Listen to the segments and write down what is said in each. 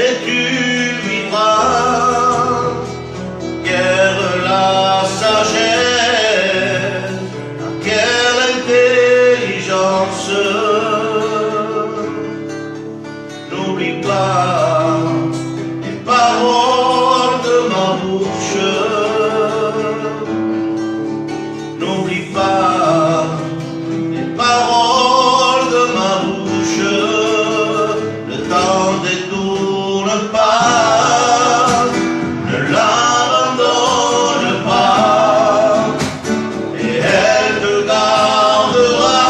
et tu vivras. Quelle la sagesse, quelle intelligence. N'oublie pas les paroles de ma bouche. N'oublie pas les paroles de ma bouche. Le temps ne détourne pas, ne l'abandonne pas, et elle te gardera.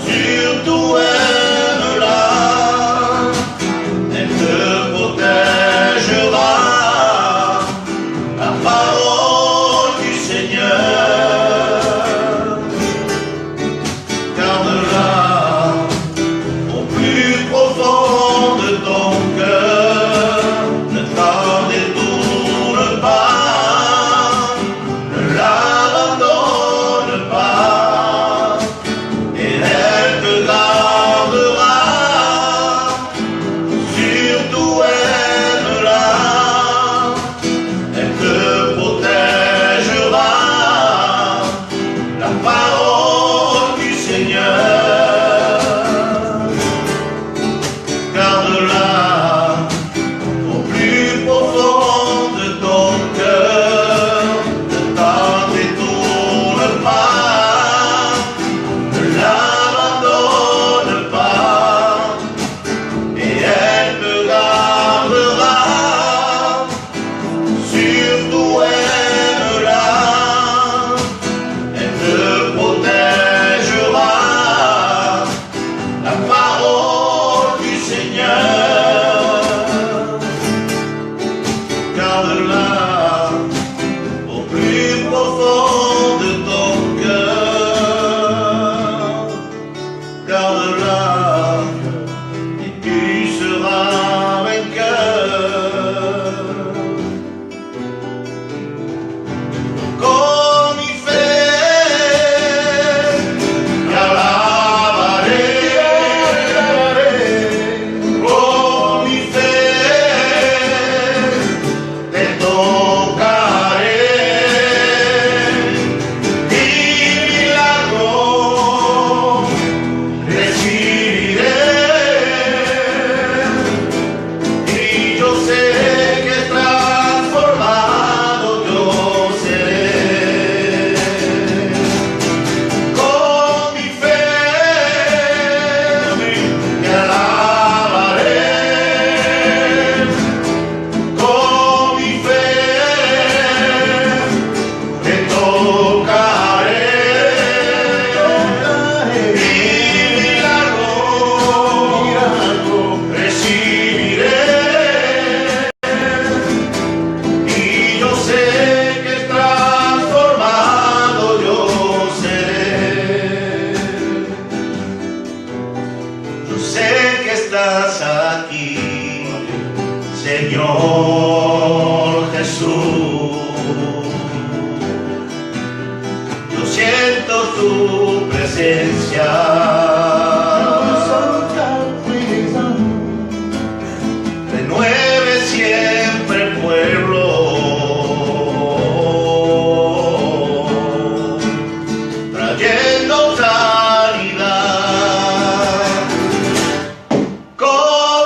Surtout aime-la, elle te protégera. La parole du Seigneur, garde-la au plus profond de ton cœur. Ne t'en détourne pas, ne l'abandonne pas, et elle te gardera. Surtout aime-la, elle te protégera. La parole du Seigneur, garde-la au plus profond de ton cœur. Ne t'en détourne pas, ne l'abandonne pas, et elle te gardera. Surtout aime-la, elle te protégera. La parole du Seigneur, garde-la au plus profond de ton cœur. Garde-la et tu seras vainqueur. Comme il fait dans la vallée, comme il fait des tocarés, des milagros, recibiré. Y yo sé que transformado yo seré. Con mi fe te alabaré. Con mi fe te tocaré. Y milagro recibiré. Y yo sé que transformado yo seré. Yo sé que estás aquí, Señor Jesús. Yo siento tu presencia. Renueve siempre el pueblo. Trayendo sanidad. Con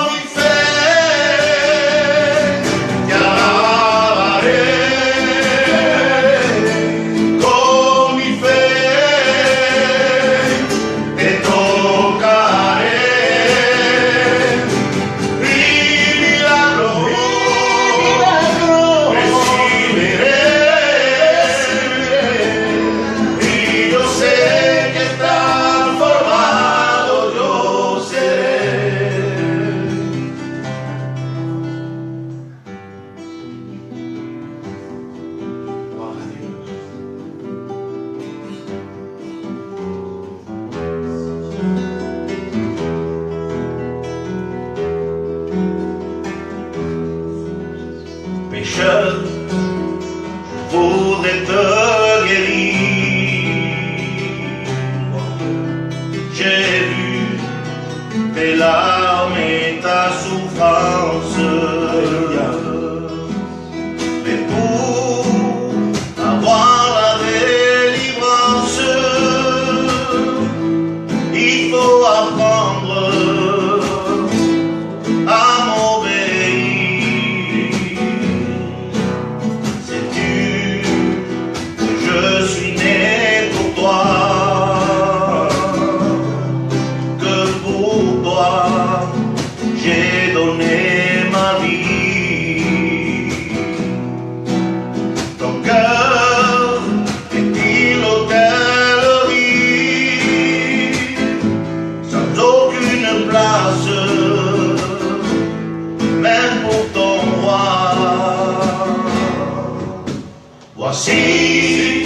Voici,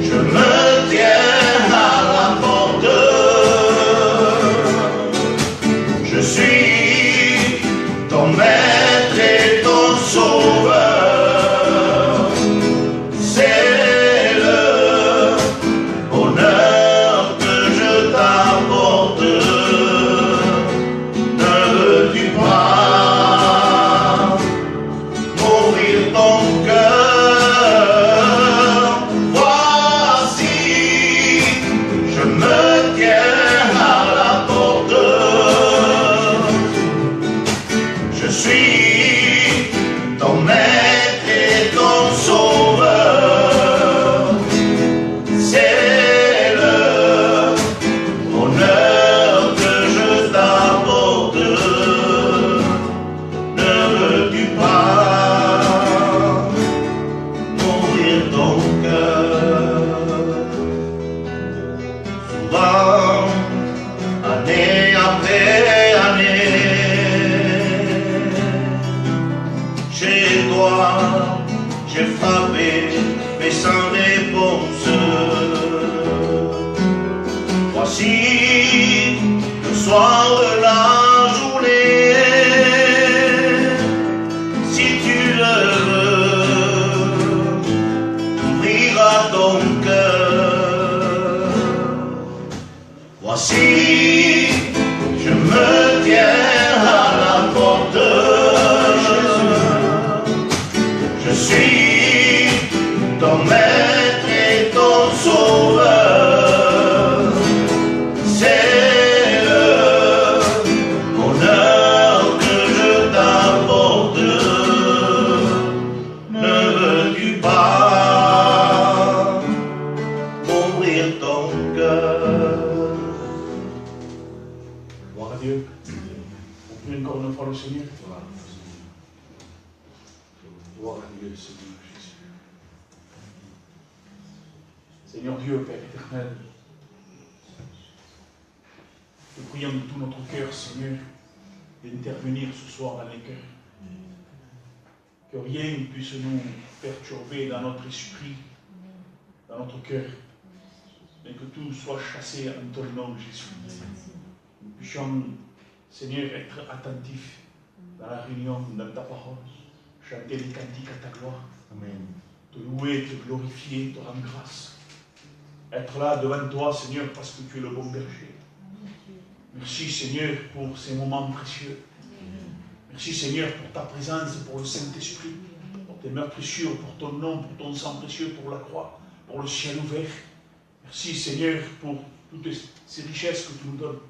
je me tiens à la porte. Je suis ton maître et ton sauveur. C'est le bonheur que je t'apporte. Ne veux-tu pas m'ouvrir ton cœur? Voici, je me tiens à la porte. Je suis ton maître et ton sauveur. C'est le bonheur que je t'apporte. Ne veux-tu pas m'ouvrir ton cœur? Souvent, année après année, chez toi, j'ai frappé, mais sans réponse. Voici le soir de la journée, si tu le veux, ouvrira ton cœur. Voici, je me tiens à la porte. Je suis ton maître et ton sauveur. C'est le bonheur que je t'apporte. Ne veux-tu pas m'ouvrir ton cœur? Gloire à Dieu. On prie encore une fois le Seigneur. Gloire à Dieu, Seigneur Jésus. Seigneur Dieu, Père éternel, nous prions de tout notre cœur, Seigneur, d'intervenir ce soir dans les cœurs. Que rien ne puisse nous perturber dans notre esprit, dans notre cœur, mais que tout soit chassé en ton nom, Jésus. Nous puissions, Seigneur, être attentifs dans la réunion, dans ta parole, chanter les cantiques à ta gloire, te louer, te glorifier, te rendre grâce. Être là devant toi, Seigneur, parce que tu es le bon berger. Merci, Seigneur, pour ces moments précieux. Merci, Seigneur, pour ta présence, pour le Saint-Esprit, pour tes meurtrissures, pour ton nom, pour ton sang précieux, pour la croix, pour le ciel ouvert. Merci, Seigneur, pour toutes ces richesses que tu nous donnes.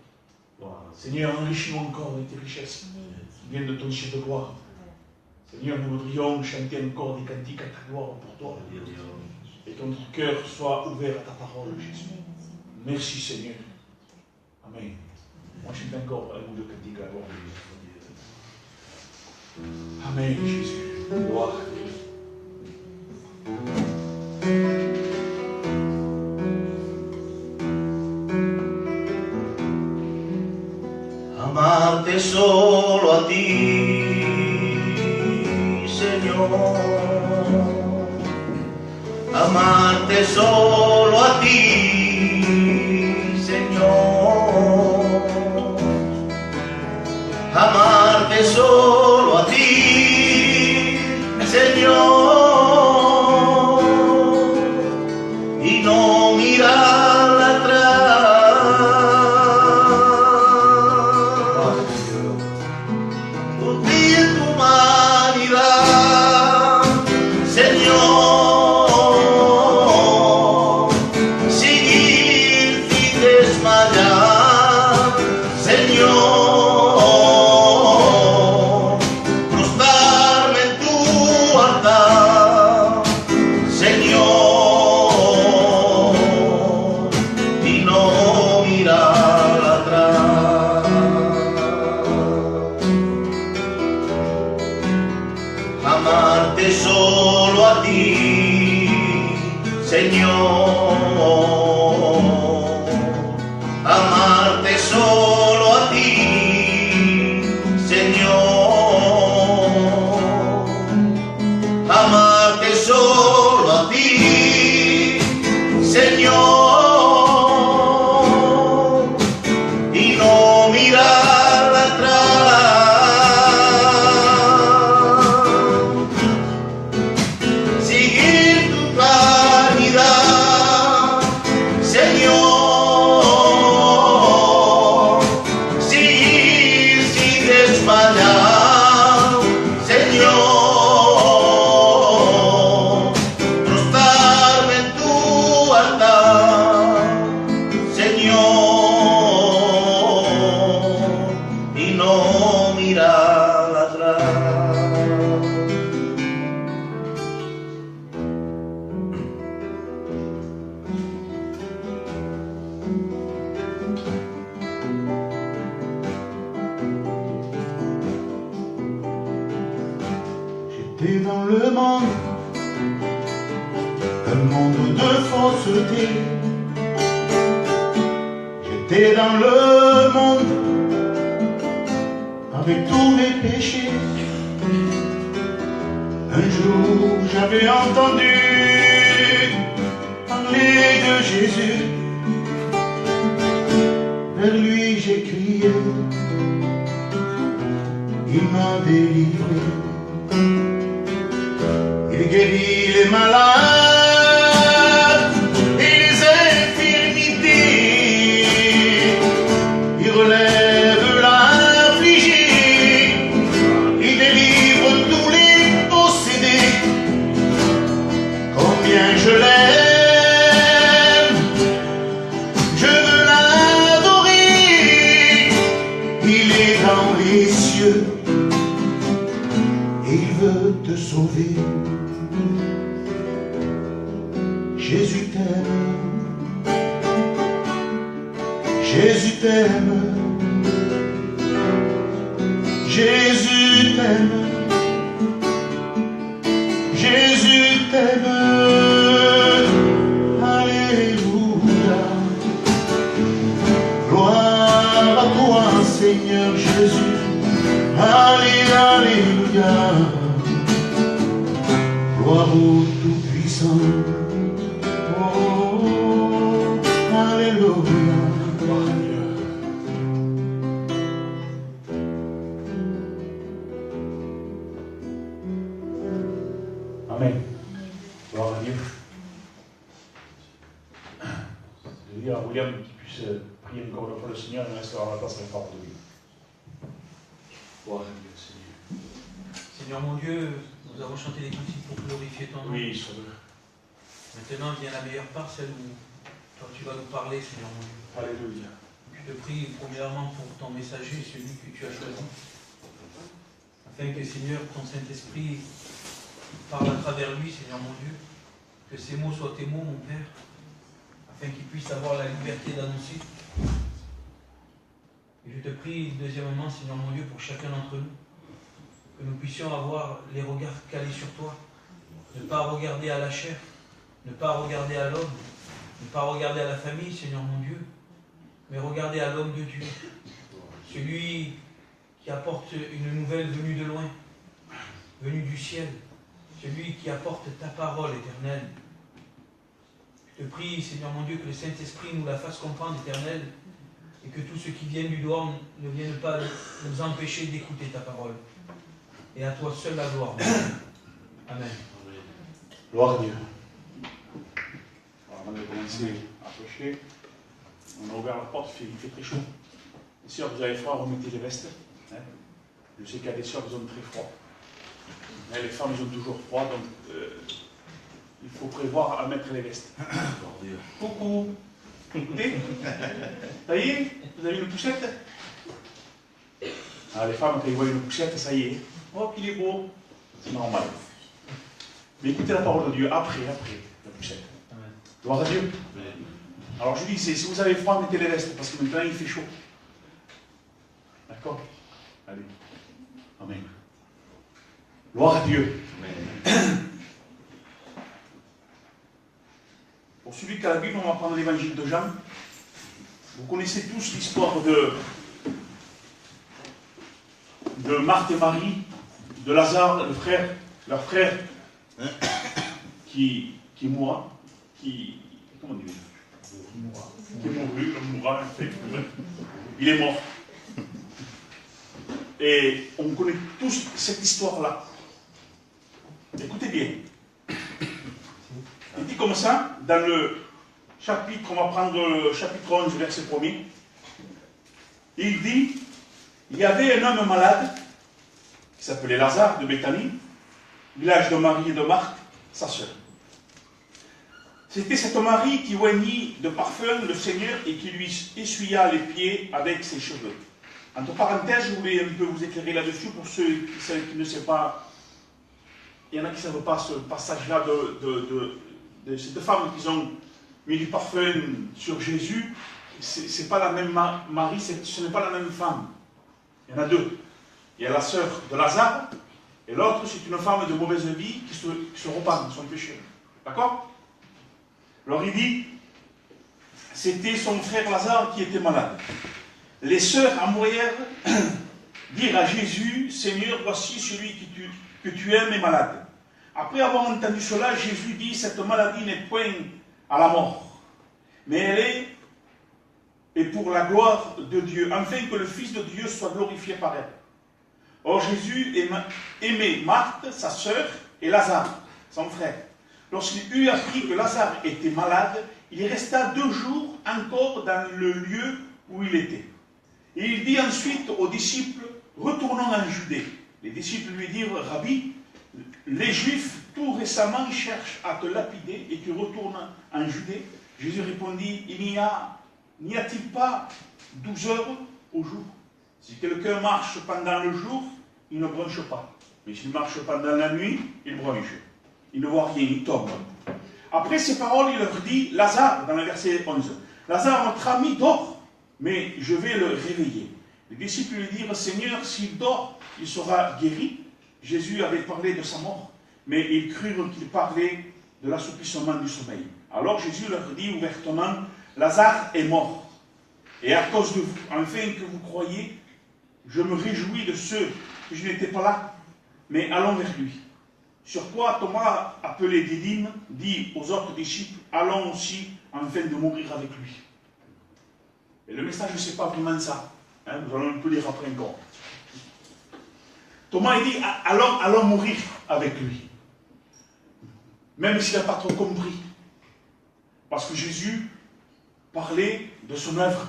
Seigneur, enrichis-nous encore de tes richesses qui viennent de ton ciel de gloire. Seigneur, nous voudrions chanter encore des cantiques à ta gloire pour toi. Et que notre cœur soit ouvert à ta parole, Jésus. Merci, Seigneur. Amen. Moi, je chante encore un bout de cantique à la gloire de Dieu. Amen, Jésus. Gloire à Dieu. Amarte solo a ti, Señor. Amarte solo a ti, Señor. Amarte solo a ti, Señor. Y no mirar atrás. Por ti en tu humanidad, Señor. Seguir sin desmayar, Señor. Prostrarme en tu altar, Señor. Y no mirar atrás. Amarte solo a ti, Señor. Amarte solo a ti, Señor. Amarte solo a ti, sbagliato, Signore, non starmi in tua alta, Signore, e non mirare atrás. J'étais dans le monde, un monde de fausseté. J'étais dans le monde, avec tous mes péchés. Un jour, j'avais entendu parler de Jésus. Vers lui, j'ai crié, il m'a délivré. Il guérit les malades et les infirmités. Il relève l'affligé. Il délivre tous les possédés. Combien je l'aime, je veux l'adorer. Il est dans les cieux et il veut te sauver. Jésus t'aime, Jésus t'aime, Jésus t'aime, Jésus t'aime, alléluia, gloire à toi Seigneur Jésus, alléluia, gloire au Tout-Puissant. Alléluia. Gloire à Dieu. Amen. Gloire à Dieu. Je vais dire à William qu'il puisse prier encore une fois le Seigneur et restera la place à la parole de Dieu. Gloire à Dieu, Seigneur. Seigneur mon Dieu, nous avons chanté des cantiques pour glorifier ton nom. Oui, Sauveur. Maintenant vient la meilleure part, celle où toi tu vas nous parler, Seigneur mon Dieu. Alléluia. Je te prie premièrement pour ton messager, celui que tu as choisi, afin que, Seigneur, ton Saint-Esprit parle à travers lui, Seigneur mon Dieu, que ces mots soient tes mots, mon Père, afin qu'il puisse avoir la liberté d'annoncer. Et je te prie, deuxièmement, Seigneur mon Dieu, pour chacun d'entre nous, que nous puissions avoir les regards calés sur toi, ne pas regarder à la chair, ne pas regarder à l'homme, ne pas regarder à la famille, Seigneur mon Dieu, mais regarder à l'homme de Dieu, celui qui apporte une nouvelle venue de loin, venue du ciel, celui qui apporte ta parole éternelle. Je te prie, Seigneur mon Dieu, que le Saint-Esprit nous la fasse comprendre, éternelle, et que tous ceux qui viennent du dehors ne viennent pas nous empêcher d'écouter ta parole. Et à toi seul la gloire. Amen. Gloire à Dieu. Alors, avant de commencer à prêcher, on a ouvert la porte, il fait très chaud. Les sœurs, vous avez froid, remettez les vestes. Hein. Je sais qu'il y a des sœurs qui ont très froid. Mais les femmes, ils ont toujours froid, donc il faut prévoir à mettre les vestes. Coucou. Écoutez, ça y est, vous avez une poussette? Ah, les femmes, quand ils voient une poussette, ça y est. Oh, qu'il est beau. C'est normal. Mais écoutez la parole de Dieu après la poussette. Gloire à Dieu. Alors je dis, si vous avez froid, mettez les vestes, parce que maintenant il fait chaud. D'accord? Allez. Amen. Gloire à Dieu. Amen. Pour celui qui a la Bible, on va prendre l'évangile de Jean. Vous connaissez tous l'histoire de Marthe et Marie, de Lazare, leur frère, qui mourra, comment dire, qui est mourra, il est mort. Et on connaît tous cette histoire-là. Écoutez bien. Il dit comme ça, dans le chapitre, on va prendre le chapitre 11, verset 1er. Il dit, il y avait un homme malade qui s'appelait Lazare de Béthanie, village de Marie et de Marthe, sa sœur. C'était cet Marie qui oignit de parfum le Seigneur et qui lui essuya les pieds avec ses cheveux. Entre parenthèses, je voulais un peu vous éclairer là-dessus pour ceux qui ne savent pas. Il y en a qui ne savent pas ce passage-là de cette femme qui ont mis du parfum sur Jésus. C'est pas la même Marie, ce n'est pas la même femme. Il y en a deux. Il y a la sœur de Lazare, et l'autre, c'est une femme de mauvaise vie qui se repent de son péché. D'accord? Alors il dit, c'était son frère Lazare qui était malade. Les sœurs envoyèrent dire à Jésus, Seigneur, voici celui que tu aimes est malade. Après avoir entendu cela, Jésus dit, cette maladie n'est point à la mort, mais elle est pour la gloire de Dieu, afin que le Fils de Dieu soit glorifié par elle. Or Jésus aimait Marthe, sa sœur, et Lazare, son frère. Lorsqu'il eut appris que Lazare était malade, il resta 2 jours encore dans le lieu où il était. Et il dit ensuite aux disciples, retournons en Judée. Les disciples lui dirent, Rabbi, les Juifs tout récemment cherchent à te lapider et tu retournes en Judée. Jésus répondit, n'y a-t-il pas 12 heures au jour? Si quelqu'un marche pendant le jour, il ne bronche pas. Mais s'il marche pendant la nuit, il bronche. Il ne voit rien, il tombe. Après ces paroles, il leur dit, Lazare, dans le verset 11, Lazare, notre ami, dort, mais je vais le réveiller. Les disciples lui dirent, Seigneur, s'il dort, il sera guéri. Jésus avait parlé de sa mort, mais ils crurent qu'il parlait de l'assoupissement du sommeil. Alors Jésus leur dit ouvertement, Lazare est mort. Et à cause de vous, afin que vous croyiez, je me réjouis de ceux que je n'étais pas là, mais allons vers lui. Sur quoi Thomas, appelé Didyme, dit aux autres disciples, allons aussi afin de mourir avec lui. Et le message, ce n'est pas vraiment ça. Nous allons un peu lire après encore. Thomas, il dit, allons mourir avec lui. Même s'il n'a pas trop compris. Parce que Jésus parlait de son œuvre.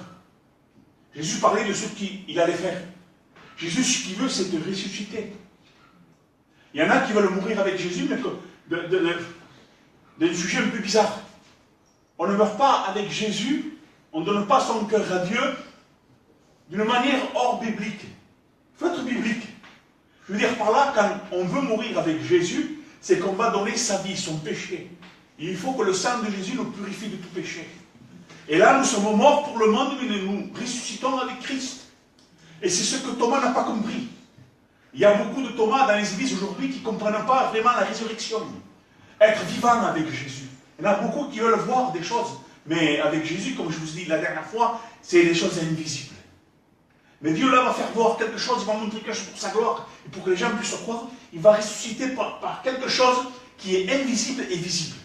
Jésus parlait de ce qu'il allait faire. Jésus, ce qu'il veut, c'est te ressusciter. Il y en a qui veulent mourir avec Jésus, mais d'un sujet un peu bizarre. On ne meurt pas avec Jésus, on ne donne pas son cœur à Dieu d'une manière hors biblique. Il faut être biblique. Je veux dire par là, quand on veut mourir avec Jésus, c'est qu'on va donner sa vie, son péché. Et il faut que le sang de Jésus nous purifie de tout péché. Et là, nous sommes morts pour le monde, mais nous ressuscitons avec Christ. Et c'est ce que Thomas n'a pas compris. Il y a beaucoup de Thomas dans les églises aujourd'hui qui ne comprennent pas vraiment la résurrection. Être vivant avec Jésus. Il y en a beaucoup qui veulent voir des choses, mais avec Jésus, comme je vous ai dit la dernière fois, c'est des choses invisibles. Mais Dieu là va faire voir quelque chose, il va montrer quelque chose pour sa gloire, et pour que les gens puissent croire, il va ressusciter par quelque chose qui est invisible et visible.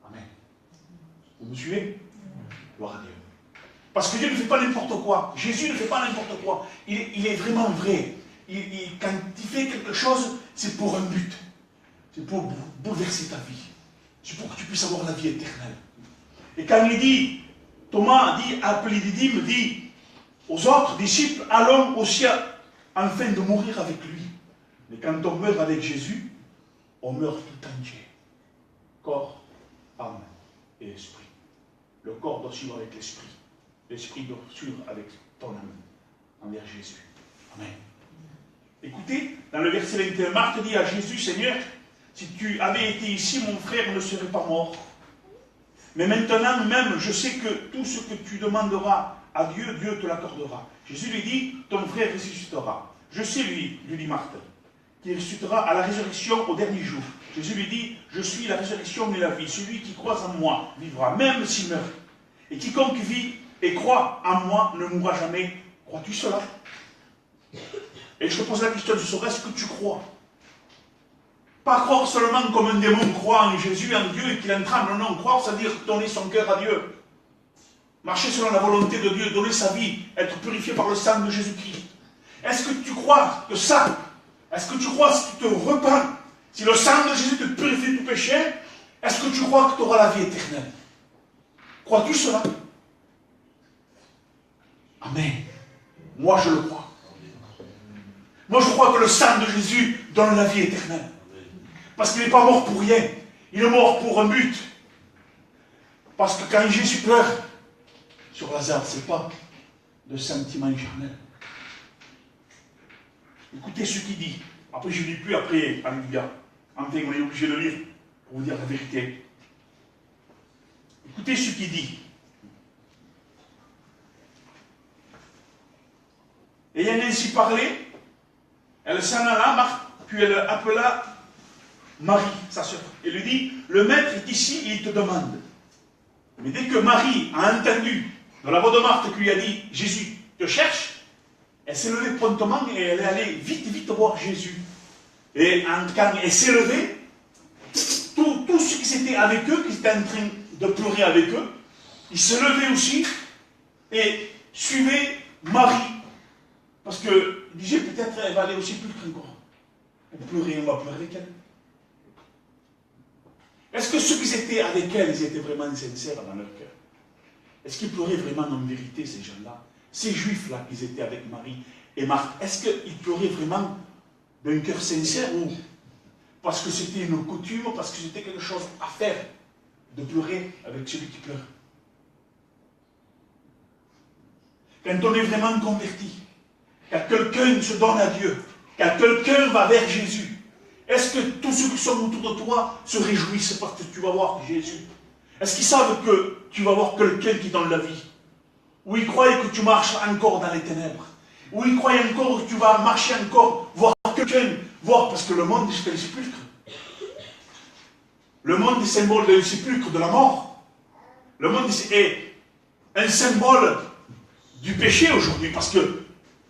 Amen. Vous me suivez? Gloire à Dieu. Parce que Dieu ne fait pas n'importe quoi. Jésus ne fait pas n'importe quoi. Il est vraiment vrai. Quand il fait quelque chose, c'est pour un but. C'est pour bouleverser ta vie. C'est pour que tu puisses avoir la vie éternelle. Et quand il dit, Thomas dit, appelé Didyme, dit aux autres disciples, allons au ciel afin de mourir avec lui. Mais quand on meurt avec Jésus, on meurt tout entier. Corps, âme et esprit. Le corps doit suivre avec l'esprit. L'esprit doit suivre avec ton âme envers Jésus. Amen. Écoutez, dans le verset 21, Marthe dit à Jésus, Seigneur, si tu avais été ici, mon frère ne serait pas mort. Mais maintenant même, je sais que tout ce que tu demanderas à Dieu, Dieu te l'accordera. Jésus lui dit, ton frère ressuscitera. Je sais, lui dit Marthe, qu'il ressuscitera à la résurrection au dernier jour. Jésus lui dit, je suis la résurrection et la vie. Celui qui croit en moi vivra, même s'il meurt. Et quiconque vit et croit en moi ne mourra jamais. Crois-tu cela? Et je te pose la question, ce serait ce que tu crois? Pas croire seulement comme un démon croit en Jésus, en Dieu, et qu'il en tremble. Non, croire, c'est-à-dire donner son cœur à Dieu. Marcher selon la volonté de Dieu, donner sa vie, être purifié par le sang de Jésus-Christ. Est-ce que tu crois que ça, est-ce que tu crois si tu te repens, si le sang de Jésus te purifie de tout péché, est-ce que tu crois que tu auras la vie éternelle? Crois-tu cela? Amen. Moi, je le crois. Moi, je crois que le sang de Jésus donne la vie éternelle. Parce qu'il n'est pas mort pour rien. Il est mort pour un but. Parce que quand Jésus pleure sur Lazare, ce n'est pas de sentiment charnel. Écoutez ce qu'il dit. Après, je ne lis plus après, alléluia. Enfin, on est obligé de lire pour vous dire la vérité. Écoutez ce qu'il dit. Ayant ainsi parlé, elle s'en alla, puis elle appela Marie, sa sœur, et lui dit, le maître est ici et il te demande. Mais dès que Marie a entendu, dans la voix de Marthe qui lui a dit, Jésus te cherche, elle s'est levée promptement et elle est allée vite voir Jésus. Et quand elle s'est levée, tous ceux qui étaient avec eux, qui étaient en train de pleurer avec eux, ils se levaient aussi et suivaient Marie. Parce que, il disait, peut-être elle va aller aussi plus qu'encore. Pour pleurer, on va pleurer avec elle. Est-ce que ceux qui étaient avec elle, ils étaient vraiment sincères dans leur cœur? Est-ce qu'ils pleuraient vraiment en vérité, ces gens-là? Ces juifs-là, qui étaient avec Marie et Marthe, est-ce qu'ils pleuraient vraiment d'un cœur sincère ou parce que c'était une coutume, parce que c'était quelque chose à faire, de pleurer avec celui qui pleure? Quand on est vraiment converti, quand quelqu'un se donne à Dieu, quand quelqu'un va vers Jésus, est-ce que tous ceux qui sont autour de toi se réjouissent parce que tu vas voir Jésus? Est-ce qu'ils savent que tu vas voir quelqu'un qui donne la vie? Ou ils croient que tu marches encore dans les ténèbres? Ou ils croient encore que tu vas marcher encore, voir quelqu'un, voir, parce que le monde c'est le sépulcre. Le monde est symbole du sépulcre, de la mort. Le monde est un symbole du péché aujourd'hui, parce que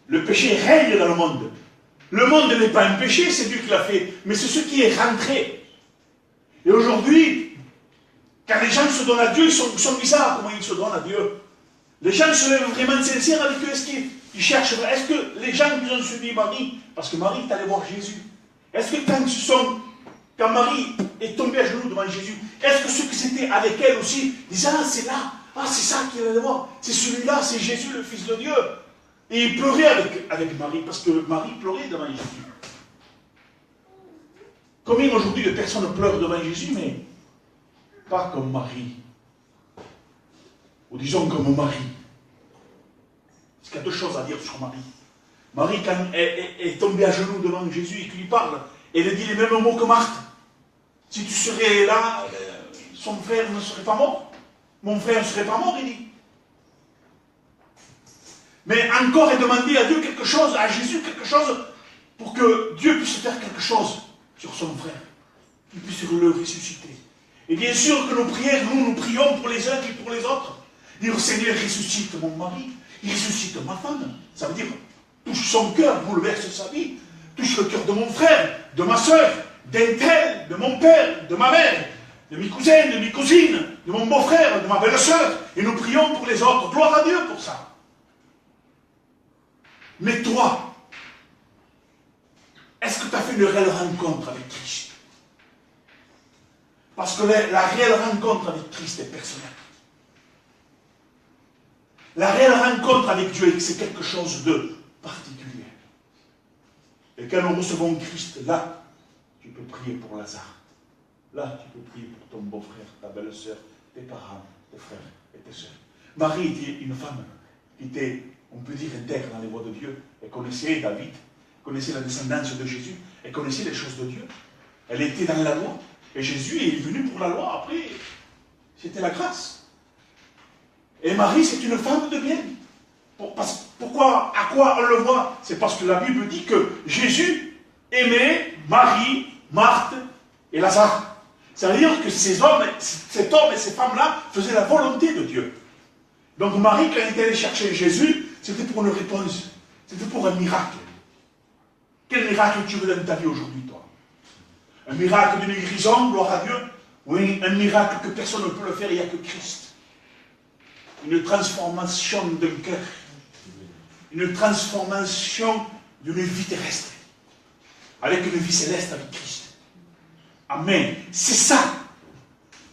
le péché règne dans le monde. Le monde n'est pas un péché, c'est Dieu qui l'a fait, mais c'est ce qui est rentré. Et aujourd'hui, quand les gens se donnent à Dieu, ils sont bizarres comment ils se donnent à Dieu. Les gens se lèvent vraiment sincères avec eux, est-ce qu'ils cherchent, est-ce que les gens qui ont suivi Marie, parce que Marie est allée voir Jésus, est-ce que quand Marie est tombée à genoux devant Jésus, est-ce que ceux qui étaient avec elle aussi disaient, ah c'est là, ah c'est ça qu'il allait voir, c'est celui-là, c'est Jésus le Fils de Dieu? Et il pleurait avec Marie, parce que Marie pleurait devant Jésus. Combien aujourd'hui de personnes pleurent devant Jésus, mais pas comme Marie. Ou disons comme Marie. Parce qu'il y a deux choses à dire sur Marie. Marie, quand elle est tombée à genoux devant Jésus et qu'il lui parle, elle dit les mêmes mots que Marthe. Si tu serais là, son frère ne serait pas mort. Mon frère ne serait pas mort, il dit. Mais encore, elle demandait à Dieu quelque chose, à Jésus quelque chose, pour que Dieu puisse faire quelque chose sur son frère. Qu'il puisse le ressusciter. Et bien sûr que nos prières, nous prions pour les uns et pour les autres. Dire, Seigneur, ressuscite mon mari, ressuscite ma femme. Ça veut dire, touche son cœur, bouleverse sa vie. Touche le cœur de mon frère, de ma soeur, d'un tel, de mon père, de ma mère, de mes cousins, de mes cousines, de mon beau-frère, de ma belle-sœur. Et nous prions pour les autres. Gloire à Dieu pour ça. Mais toi, est-ce que tu as fait une réelle rencontre avec Christ? Parce que la réelle rencontre avec Christ est personnelle. La réelle rencontre avec Dieu, c'est quelque chose de particulier. Et quand nous recevons Christ, là, tu peux prier pour Lazare. Là, tu peux prier pour ton beau-frère, ta belle-sœur, tes parents, tes frères et tes sœurs. Marie était une femme qui était, on peut dire, intègre dans les voies de Dieu. Elle connaissait David, connaissait la descendance de Jésus, elle connaissait les choses de Dieu. Elle était dans la loi. Et Jésus est venu pour la loi. Après, c'était la grâce. Et Marie, c'est une femme de bien. Pourquoi, à quoi on le voit? C'est parce que la Bible dit que Jésus aimait Marie, Marthe et Lazare. Ça veut dire que cet homme et ces femmes-là faisaient la volonté de Dieu. Donc Marie, quand elle est allée chercher Jésus, c'était pour une réponse. C'était pour un miracle. Quel miracle tu veux dans ta vie aujourd'hui, toi? Un miracle d'une guérison, gloire à Dieu, ou un miracle que personne ne peut le faire, il n'y a que Christ. Une transformation d'un cœur. Une transformation d'une vie terrestre. Avec une vie céleste avec Christ. Amen. C'est ça,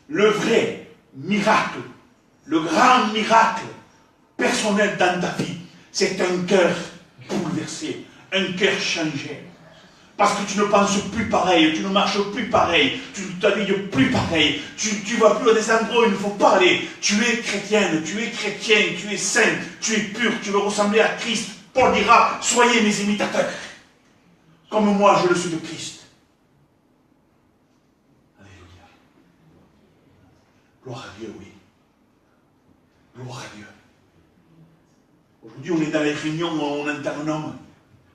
le vrai miracle, le grand miracle personnel dans ta vie. C'est un cœur bouleversé, un cœur changé. Parce que tu ne penses plus pareil, tu ne marches plus pareil, tu ne t'habilles plus pareil, tu ne vas plus à des endroits où il ne faut pas aller. Tu es chrétienne, tu es chrétien, tu es saint, tu es pur, tu veux ressembler à Christ. Paul dira, soyez mes imitateurs, comme moi je le suis de Christ. Alléluia. Gloire à Dieu, oui. Gloire à Dieu. Aujourd'hui, on est dans les réunions où on entend un homme.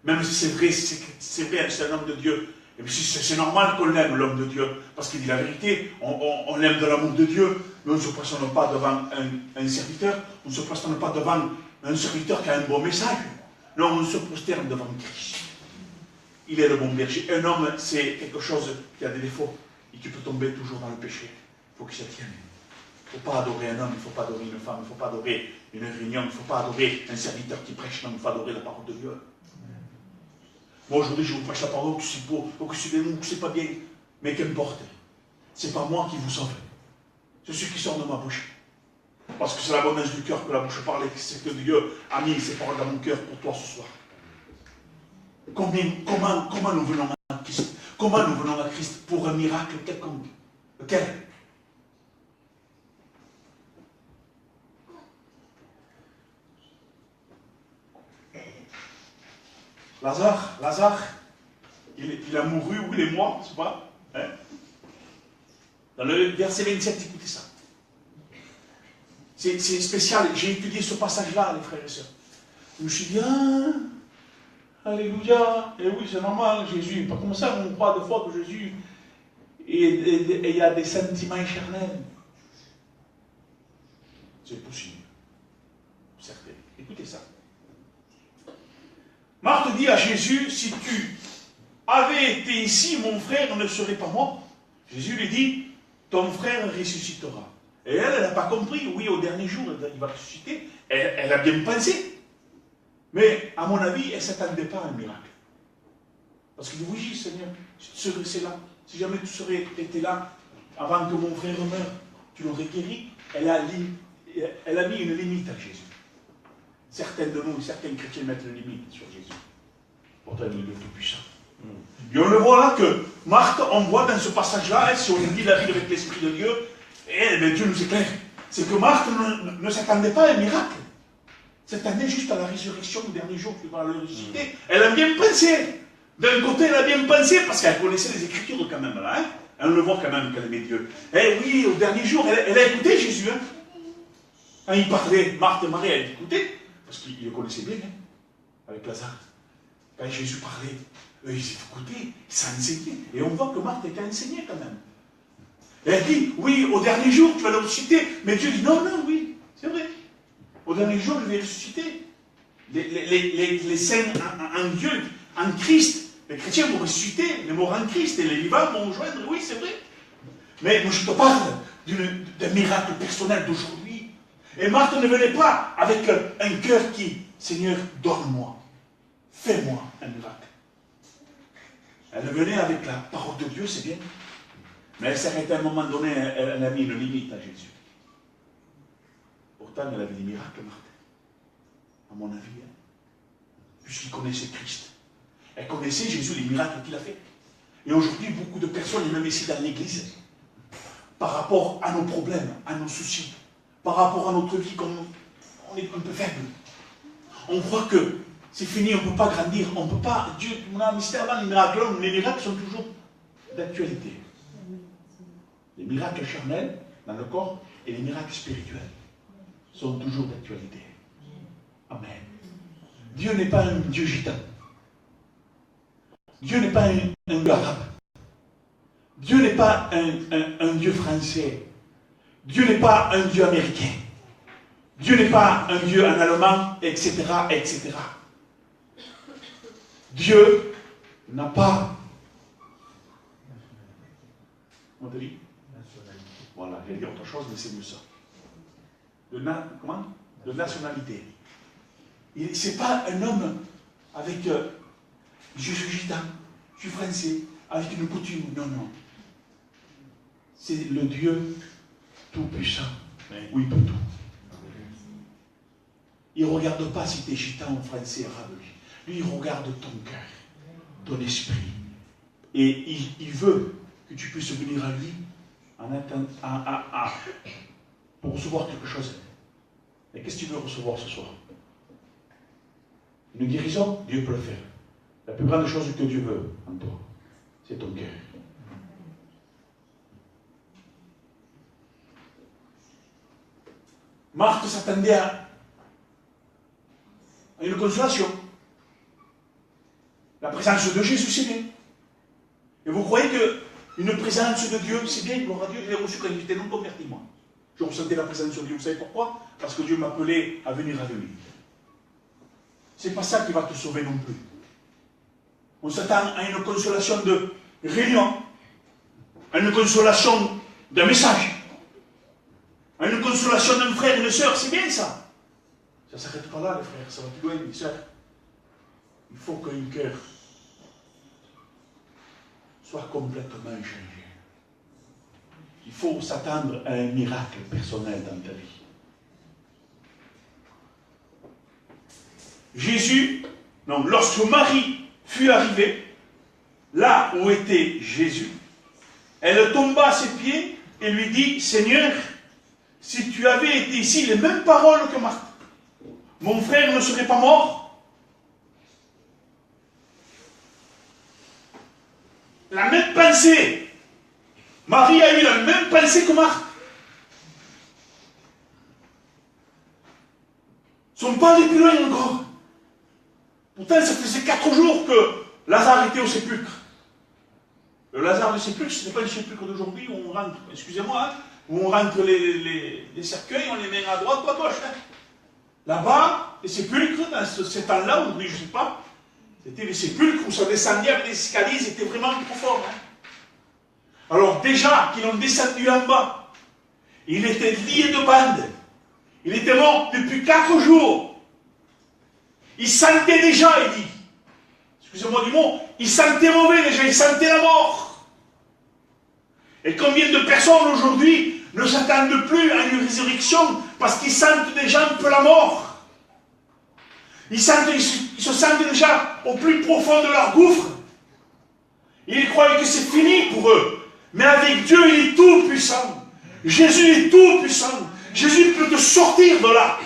Même si c'est vrai, c'est un homme de Dieu. Et puis c'est normal qu'on l'aime, l'homme de Dieu. Parce qu'il dit la vérité, on l'aime de l'amour de Dieu, mais on ne se présente pas devant un serviteur, on ne se présente pas devant un serviteur qui a un bon message. Non, on se prosterne devant Christ. Il est le bon berger. Un homme, c'est quelque chose qui a des défauts et qui peut tomber toujours dans le péché. Il faut qu'il se tienne. Il ne faut pas adorer un homme, il ne faut pas adorer une femme, il ne faut pas adorer une réunion, il ne faut pas adorer un serviteur qui prêche, non, il faut adorer la parole de Dieu. Moi aujourd'hui je vous prêche la parole, que c'est beau, ou que c'est bien, ou que c'est pas bien, mais qu'importe. C'est pas moi qui vous sauve. C'est ce qui sort de ma bouche. Parce que c'est l'abondance du cœur que la bouche parle, et c'est que Dieu a mis ses paroles dans mon cœur pour toi ce soir. Comment nous venons à Christ? Comment nous venons à Christ pour un miracle quelconque? Lequel? Lazare, il a mouru, ou il est mort, je ne sais pas. Hein? Dans le verset 27, écoutez ça. C'est spécial, j'ai étudié ce passage-là, les frères et sœurs. Je me suis dit, alléluia, et oui, c'est normal, Jésus, pas comme ça, on croit des fois que Jésus, et il y a des sentiments éternels. C'est possible. Certain. Écoutez ça. Marthe dit à Jésus, si tu avais été ici, mon frère ne serait pas mort. Jésus lui dit, ton frère ressuscitera. Et elle n'a pas compris, oui, au dernier jour, il va ressusciter. Elle a bien pensé. Mais, à mon avis, elle ne s'attendait pas à un miracle. Parce que oui, Seigneur, si tu serais resté là, si jamais tu serais été là, avant que mon frère meure, tu l'aurais guéri. Elle a mis une limite à Jésus. Certains de nous, certains chrétiens mettent une limite sur Jésus. Pourtant, il est le Tout-Puissant. Et on le voit là que Marthe, on voit dans ce passage-là, si on dit la vie avec l'Esprit de Dieu, et bien Dieu nous éclaire. C'est que Marthe ne s'attendait pas à un miracle. S'attendait juste à la résurrection du dernier jour qui va le ressusciter. Elle a bien pensé. D'un côté, elle a bien pensé, parce qu'elle connaissait les Écritures quand même là. Hein? Elle le voit quand même qu'elle aimait Dieu. Et oui, au dernier jour, elle a écouté Jésus. Hein? Quand il parlait, Marthe et Marie, elle écoutait. Parce qu'ils le connaissaient bien, hein, avec Lazare. Quand Jésus parlait, eux, ils écoutaient, ils s'enseignaient. Et on voit que Marthe était enseignée quand même. Et elle dit, oui, au dernier jour, tu vas le ressusciter. Mais Dieu dit, non, oui, c'est vrai. Au dernier jour, je vais ressusciter. Les saints en Dieu, en Christ, les chrétiens vont ressusciter, les morts en Christ, et les vivants vont joindre, oui, c'est vrai. Mais moi, je te parle d'un miracle personnel d'aujourd'hui. Et Marthe ne venait pas avec un cœur qui, Seigneur, donne-moi, fais-moi un miracle. Elle venait avec la parole de Dieu, c'est bien. Mais elle s'arrêtait à un moment donné, elle a mis une limite à Jésus. Pourtant, elle avait des miracles, Marthe. À mon avis, hein, puisqu'il connaissait Christ. Elle connaissait Jésus, les miracles qu'il a fait. Et aujourd'hui, beaucoup de personnes, et même ici dans l'église, par rapport à nos problèmes, à nos soucis, par rapport à notre vie, comme on est un peu faible. On croit que c'est fini, on ne peut pas grandir, on ne peut pas. Dieu, on a un mystère dans les miracles sont toujours d'actualité. Les miracles charnels dans le corps et les miracles spirituels sont toujours d'actualité. Amen. Dieu n'est pas un Dieu gitan. Dieu n'est pas un Dieu arabe. Dieu n'est pas un Dieu français. Dieu n'est pas un Dieu américain. Dieu n'est pas un Dieu en allemand, etc., etc. Dieu n'a pas... On te dit? Voilà, j'ai dit autre chose, mais c'est mieux ça. Comment? De nationalité. Ce n'est pas un homme avec... je suis gitan, je suis français, avec une coutume. Non, non. C'est le Dieu tout-puissant, où il peut tout. Il ne regarde pas si tu es gitan ou français, arabe. Lui, il regarde ton cœur, ton esprit. Et il veut que tu puisses venir à lui pour recevoir quelque chose. Et qu'est-ce que tu veux recevoir ce soir? Une guérison? Dieu peut le faire. La plus grande chose que Dieu veut en toi, c'est ton cœur. Marthe s'attendait à une consolation. La présence de Jésus, c'est bien. Et vous croyez qu'une présence de Dieu, c'est bien, gloire à Dieu, je l'ai reçu quand j'étais non converti, moi. Je ressentais la présence de Dieu. Vous savez pourquoi? Parce que Dieu m'appelait à venir à lui. C'est pas ça qui va te sauver non plus. On s'attend à une consolation de réunion, à une consolation d'un message, à une consolation d'un frère, d'une sœur, c'est bien ça. Ça ne s'arrête pas là, les frères, ça va plus loin, les sœurs. Il faut qu'un cœur soit complètement changé. Il faut s'attendre à un miracle personnel dans ta vie. Lorsque Marie fut arrivée, là où était Jésus, elle tomba à ses pieds et lui dit, Seigneur, si tu avais été ici, les mêmes paroles que Marthe, mon frère ne serait pas mort. La même pensée. Marie a eu la même pensée que Marthe. Ils ne sont pas allés plus loin encore. Pourtant, ça faisait 4 jours que Lazare était au sépulcre. Le Lazare du sépulcre, ce n'est pas le sépulcre d'aujourd'hui où on rentre, excusez-moi, où on rentre les cercueils, on les met à droite ou à gauche. Là-bas, les sépulcres, dans ces temps-là, aujourd'hui, je ne sais pas, c'était les sépulcres où ça descendait avec des escaliers, c'était vraiment profond. Alors déjà qu'ils l'ont descendu en bas, il était lié de bandes, il était mort depuis 4 jours. Il sentait déjà, il dit, excusez-moi du mot, il sentait mauvais déjà, il sentait la mort. Et combien de personnes aujourd'hui ne s'attendent plus à une résurrection parce qu'ils sentent déjà un peu la mort. Ils se sentent déjà au plus profond de leur gouffre. Ils croyaient que c'est fini pour eux. Mais avec Dieu, il est tout puissant. Jésus est tout puissant. Jésus peut te sortir de là.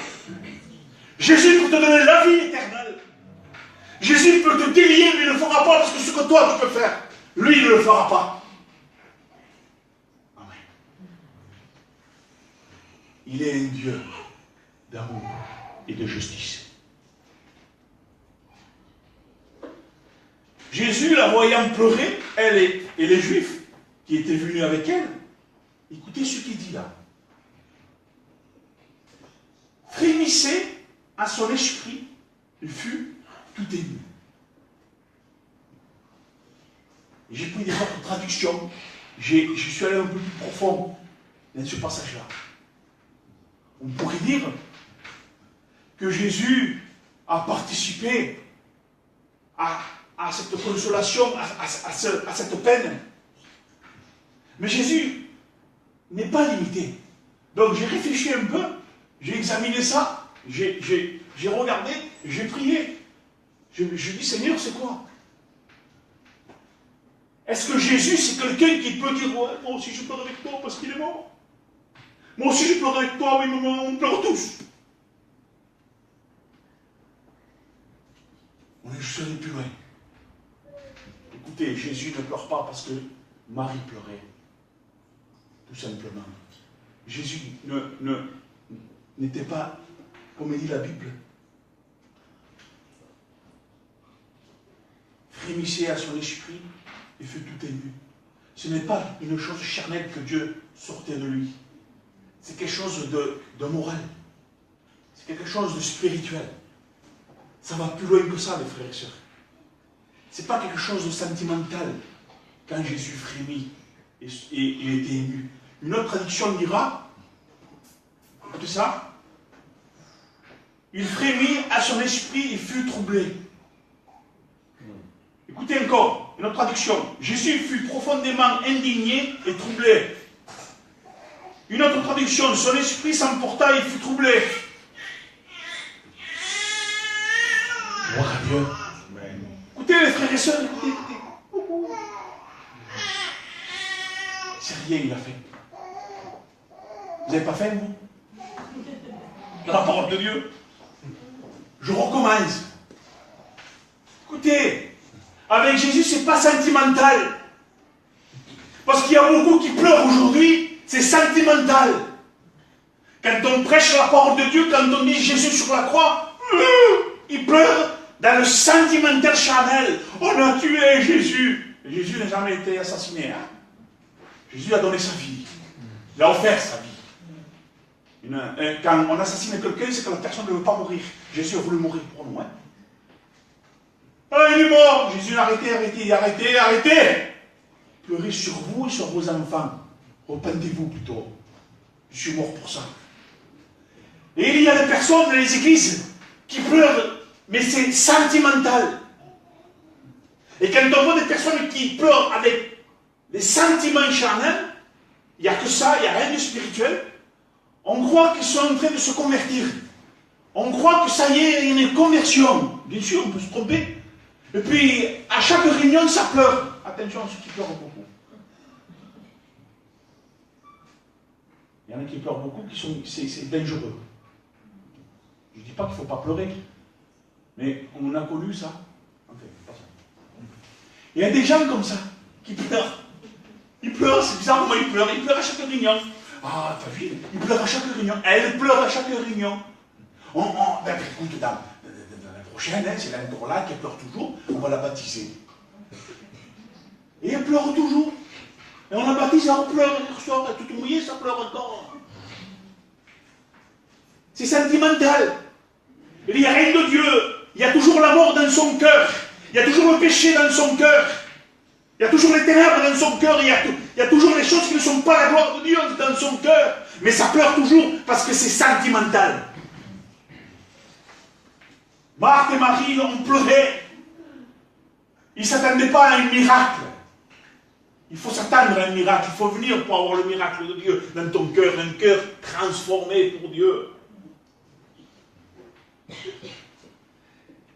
Jésus peut te donner la vie éternelle. Jésus peut te délier, mais il ne le fera pas parce que ce que toi tu peux faire, lui il ne le fera pas. Amen. Il est un Dieu d'amour et de justice. Jésus, la voyant pleurer, elle et les Juifs qui étaient venus avec elle, écoutez ce qu'il dit là. Frémissait à son esprit, il fut tout ému. J'ai pris des autres traductions, je suis allé un peu plus profond dans ce passage-là. On pourrait dire que Jésus a participé à cette consolation, à cette peine. Mais Jésus n'est pas limité. Donc j'ai réfléchi un peu, j'ai examiné ça, j'ai regardé, j'ai prié. Je dis, Seigneur, c'est quoi? Est-ce que Jésus, c'est quelqu'un qui peut dire, ouais, moi aussi je pleure avec toi parce qu'il est mort? Moi aussi je pleure avec toi, mais on pleure tous. Je suis allé plus loin. Écoutez, Jésus ne pleure pas parce que Marie pleurait. Tout simplement. Jésus n'était pas, comme dit la Bible, frémissait à son esprit et fut tout ému. Ce n'est pas une chose charnelle que Dieu sortait de lui. C'est quelque chose de moral. C'est quelque chose de spirituel. Ça va plus loin que ça, les frères et sœurs. Ce n'est pas quelque chose de sentimental quand Jésus frémit et il était ému. Une autre traduction dira, écoutez ça, il frémit à son esprit et fut troublé. Écoutez encore, une autre traduction, Jésus fut profondément indigné et troublé. Une autre traduction, son esprit s'emporta et fut troublé. Gloire à Dieu. sœurs, écoutez, écoutez. C'est rien, il a fait. Vous n'avez pas faim, vous? La parole de Dieu. Je recommence. Écoutez, avec Jésus, c'est pas sentimental. Parce qu'il y a beaucoup qui pleurent aujourd'hui, c'est sentimental. Quand on prêche la parole de Dieu, quand on dit Jésus sur la croix, ils pleurent dans le sentimental charnel. On a tué Jésus. Jésus n'a jamais été assassiné. Hein? Jésus a donné sa vie. Il a offert sa vie. Quand on assassine quelqu'un, c'est que la personne ne veut pas mourir. Jésus a voulu mourir pour nous. Hein? Ah, il est mort. Jésus, arrêtez. Pleurez sur vous et sur vos enfants. Repentez-vous plutôt. Je suis mort pour ça. Et il y a des personnes dans les églises qui pleurent, mais c'est sentimental. Et quand on voit des personnes qui pleurent avec des sentiments charnels, il n'y a que ça, il n'y a rien de spirituel. On croit qu'ils sont en train de se convertir. On croit que ça y est, il y a une conversion. Bien sûr, on peut se tromper. Et puis, à chaque réunion, ça pleure. Attention à ceux qui pleurent beaucoup. Il y en a qui pleurent beaucoup, c'est dangereux. Je ne dis pas qu'il ne faut pas pleurer. Mais on a connu ça. Enfin, pas ça. Il y a des gens comme ça, qui pleurent. Ils pleurent, c'est bizarre comment ils pleurent. Ils pleurent à chaque réunion. Ah, t'as vu, ils pleurent à chaque réunion. Elle pleure à chaque réunion. Ben, écoute, dans la prochaine, hein, c'est l'un là qui pleure toujours, on va la baptiser. Et elle pleure toujours. Et on la baptise, elle pleure, elle ressort, elle est toute mouillée, ça pleure encore. C'est sentimental. Il n'y a rien de Dieu. Il y a toujours la mort dans son cœur. Il y a toujours le péché dans son cœur. Il y a toujours les ténèbres dans son cœur. Il y a toujours les choses qui ne sont pas la gloire de Dieu dans son cœur. Mais ça pleure toujours parce que c'est sentimental. Marthe et Marie ont pleuré. Ils ne s'attendaient pas à un miracle. Il faut s'attendre à un miracle. Il faut venir pour avoir le miracle de Dieu dans ton cœur. Un cœur transformé pour Dieu.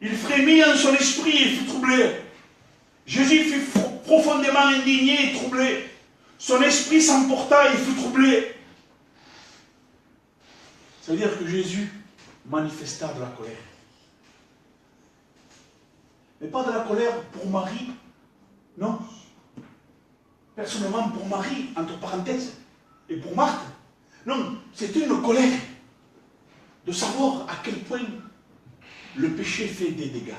Il frémit en son esprit et fut troublé. Jésus fut profondément indigné et troublé. Son esprit s'emporta et fut troublé. Ça veut dire que Jésus manifesta de la colère. Mais pas de la colère pour Marie. Non. Personnellement pour Marie, entre parenthèses, et pour Marthe. Non, c'était une colère de savoir à quel point le péché fait des dégâts.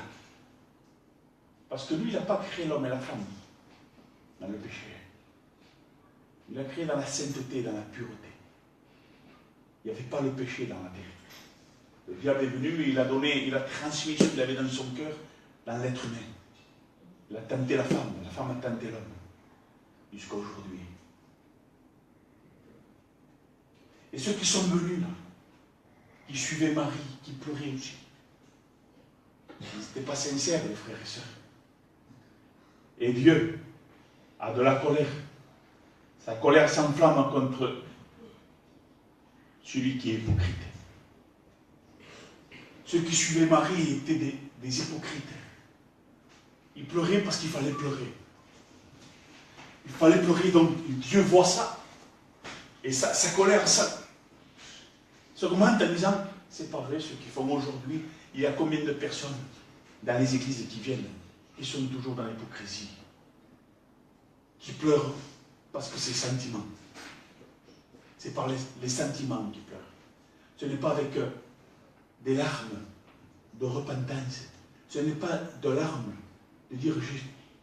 Parce que lui, il n'a pas créé l'homme et la femme dans le péché. Il a créé dans la sainteté, dans la pureté. Il n'y avait pas le péché dans la terre. Le diable est venu et il a transmis ce qu'il avait dans son cœur dans l'être humain. Il a tenté la femme a tenté l'homme. Jusqu'à aujourd'hui. Et ceux qui sont venus là, qui suivaient Marie, qui pleuraient aussi, ils n'étaient pas sincères, les frères et sœurs. Et Dieu a de la colère. Sa colère s'enflamme contre celui qui est hypocrite. Ceux qui suivaient Marie étaient des hypocrites. Ils pleuraient parce qu'il fallait pleurer. Il fallait pleurer, donc Dieu voit ça. Et sa colère, ça augmente en disant, c'est pas vrai ce qu'ils font aujourd'hui. Il y a combien de personnes dans les églises qui viennent, qui sont toujours dans l'hypocrisie, qui pleurent parce que c'est sentiment. C'est par les sentiments qui pleurent. Ce n'est pas avec des larmes de repentance. Ce n'est pas de larmes de dire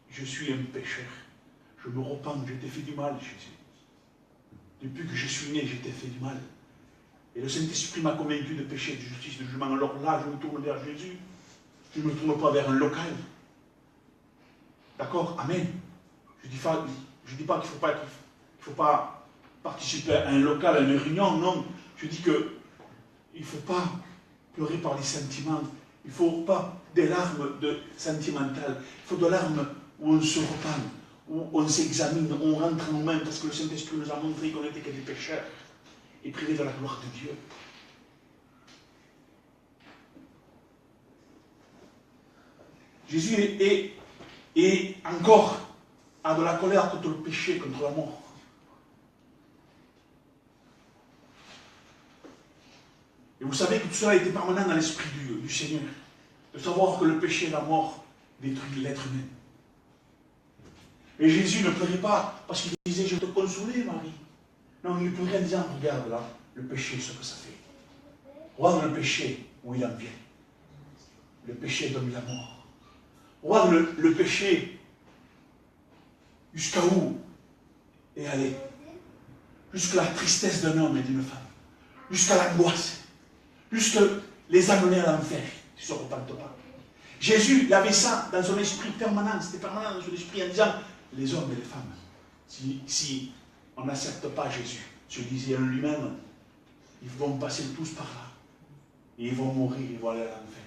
je suis un pécheur. Je me repens, je t'ai fait du mal, Jésus. Depuis que je suis né, je t'ai fait du mal. Et le Saint-Esprit m'a convaincu de péché, de justice, de jugement. Alors là, je me tourne vers Jésus. Je ne me tourne pas vers un local. D'accord? Amen. Je dis pas qu'il ne faut pas participer à un local, à une réunion. Non. Je dis qu'il ne faut pas pleurer par les sentiments. Il ne faut pas des larmes sentimentales. Il faut des larmes où on se repent, où on s'examine, on rentre en nous-mêmes, parce que le Saint-Esprit nous a montré qu'on n'était que des pécheurs et privés de la gloire de Dieu. Jésus est et encore a de la colère contre le péché, contre la mort. Et vous savez que tout cela était permanent dans l'esprit du Seigneur, de savoir que le péché et la mort détruisent l'être humain. Et Jésus ne pleurait pas parce qu'il disait « Je vais te consoler, Marie ». Non, il pleurait en disant « Regarde là, le péché, ce que ça fait. Regarde le péché, où il en vient. Le péché donne la mort. Regarde le péché, jusqu'à où est allé. Jusqu'à la tristesse d'un homme et d'une femme. Jusqu'à l'angoisse. Jusqu'à les amener à l'enfer, s'ils ne se repentent pas. Jésus, il avait ça dans son esprit permanent, c'était permanent dans son esprit en disant, les hommes et les femmes, si on n'accepte pas Jésus, se disait en lui-même, ils vont passer tous par là. Et ils vont mourir, ils vont aller à l'enfer.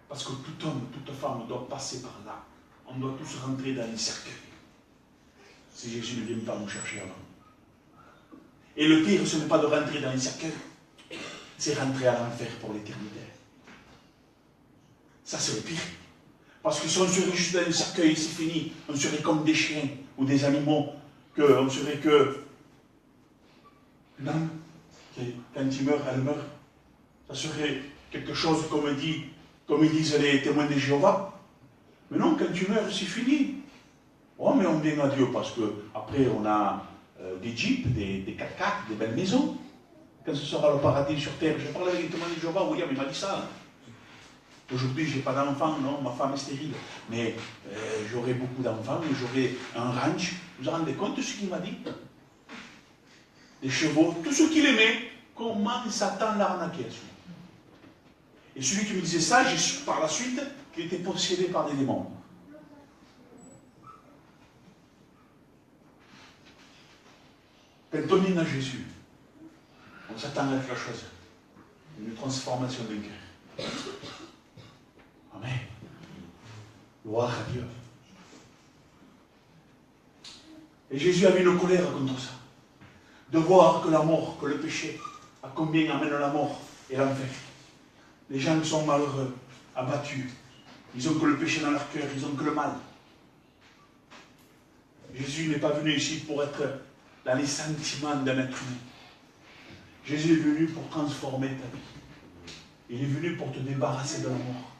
Parce que tout homme, toute femme doit passer par là. On doit tous rentrer dans les cercueils. Si Jésus ne vient pas nous chercher avant. Et le pire, ce n'est pas de rentrer dans les cercueils, c'est rentrer à l'enfer pour l'éternité. Ça, c'est le pire. Parce que si on serait juste dans les cercueils, c'est fini. On serait comme des chiens ou des animaux. On serait que une âme qui, quand il meurt, elle meurt. Ça serait quelque chose comme ils disent les témoins de Jéhovah. Mais non, quand tu meurs, c'est fini. Oh, mais on vient à Dieu parce qu'après, on a des jeeps, des 4x4, des belles maisons. Quand ce sera le paradis sur terre, je parlais avec les témoins de Jéhovah, William, il m'a dit ça. Aujourd'hui, je n'ai pas d'enfant, non, ma femme est stérile. Mais j'aurai beaucoup d'enfants, j'aurai un ranch. Vous vous rendez compte de ce qu'il m'a dit? Des chevaux, tout ce qu'il aimait, comment Satan l'a arnaqué à celui. Et celui qui me disait ça, j'ai su par la suite qu'il était possédé par des démons. Quand on vient à Jésus, on s'attend à quelque chose. Une transformation d'un cœur. Amen. Gloire à Dieu. Et Jésus avait une colère contre ça. De voir que la mort, que le péché, à combien amène la mort et l'enfer. Les gens sont malheureux, abattus. Ils ont que le péché dans leur cœur, ils ont que le mal. Jésus n'est pas venu ici pour être dans les sentiments d'un être humain. Jésus est venu pour transformer ta vie. Il est venu pour te débarrasser de la mort.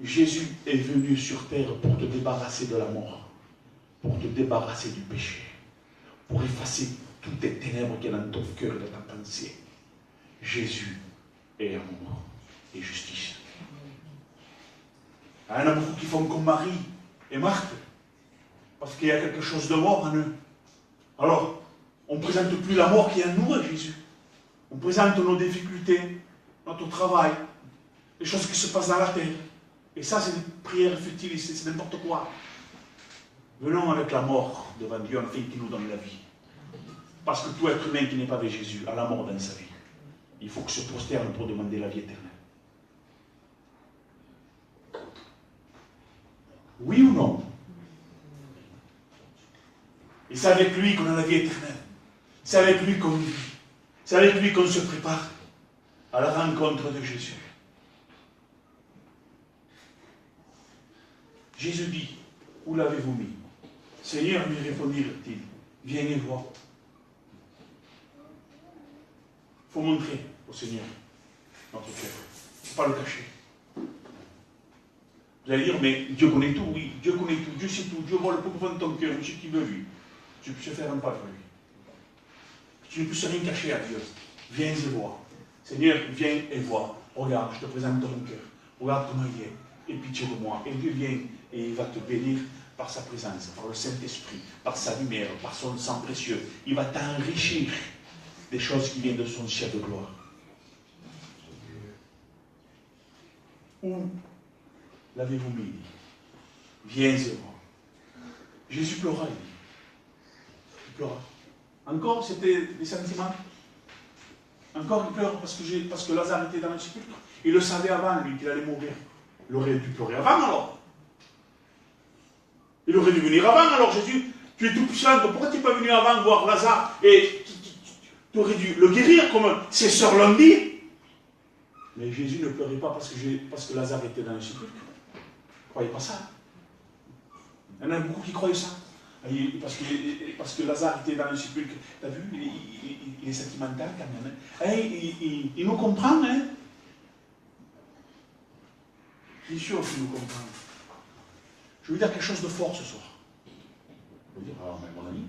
Jésus est venu sur terre pour te débarrasser de la mort, pour te débarrasser du péché, pour effacer toutes les ténèbres qu'il y a dans ton cœur et dans ta pensée. Jésus est amour et justice. Il y en a beaucoup qui font comme Marie et Marthe, parce qu'il y a quelque chose de mort en eux. Alors, on ne présente plus la mort qui est en nous à Jésus. On présente nos difficultés, notre travail, les choses qui se passent dans la terre. Et ça, c'est des prières futiles, c'est n'importe quoi. Venons avec la mort devant Dieu, afin qu'il nous donne la vie. Parce que tout être humain qui n'est pas avec Jésus a la mort dans sa vie. Il faut que se prosterne pour demander la vie éternelle. Oui ou non? Et c'est avec lui qu'on a la vie éternelle. C'est avec lui qu'on vit. C'est avec lui qu'on se prépare à la rencontre de Jésus. Jésus dit, où l'avez-vous mis? Seigneur, lui répondirent-ils, viens et vois. Il faut montrer au Seigneur notre cœur. Il ne faut pas le cacher. Vous allez dire, mais Dieu connaît tout, oui, Dieu connaît tout, Dieu sait tout, Dieu voit le plus profond de ton cœur, ce qu'il veut lui. Tu ne peux faire un pas pour lui. Tu ne peux rien cacher à Dieu. Viens et vois. Seigneur, viens et vois. Regarde, je te présente ton cœur. Regarde comment il est. Aie pitié de moi. Et Dieu vient et il va te bénir par sa présence, par le Saint-Esprit, par sa lumière, par son sang précieux. Il va t'enrichir des choses qui viennent de son ciel de gloire. Où l'avez-vous mis? Viens et vois. Jésus pleura, il dit. Il pleura. Encore, c'était des sentiments. Encore, il pleure parce que Lazare était dans le sépulcre. Il le savait avant, lui, qu'il allait mourir. Il aurait dû pleurer avant, alors. Il aurait dû venir avant, alors, Jésus. Tu es tout puissant, pourquoi tu n'es pas venu avant voir Lazare et tu aurais dû le guérir comme ses sœurs l'ont dit. Mais Jésus ne pleurait pas parce que Lazare était dans le sépulcre. Ne croyez pas ça. Il y en a beaucoup qui croient ça. Parce que Lazare était dans le sépulcre. Tu as vu, il est sentimental quand même. Hein? Il nous comprend, hein? Bien sûr qu'il nous comprend. Je veux dire quelque chose de fort ce soir. Je veux dire, alors, mais mon ami,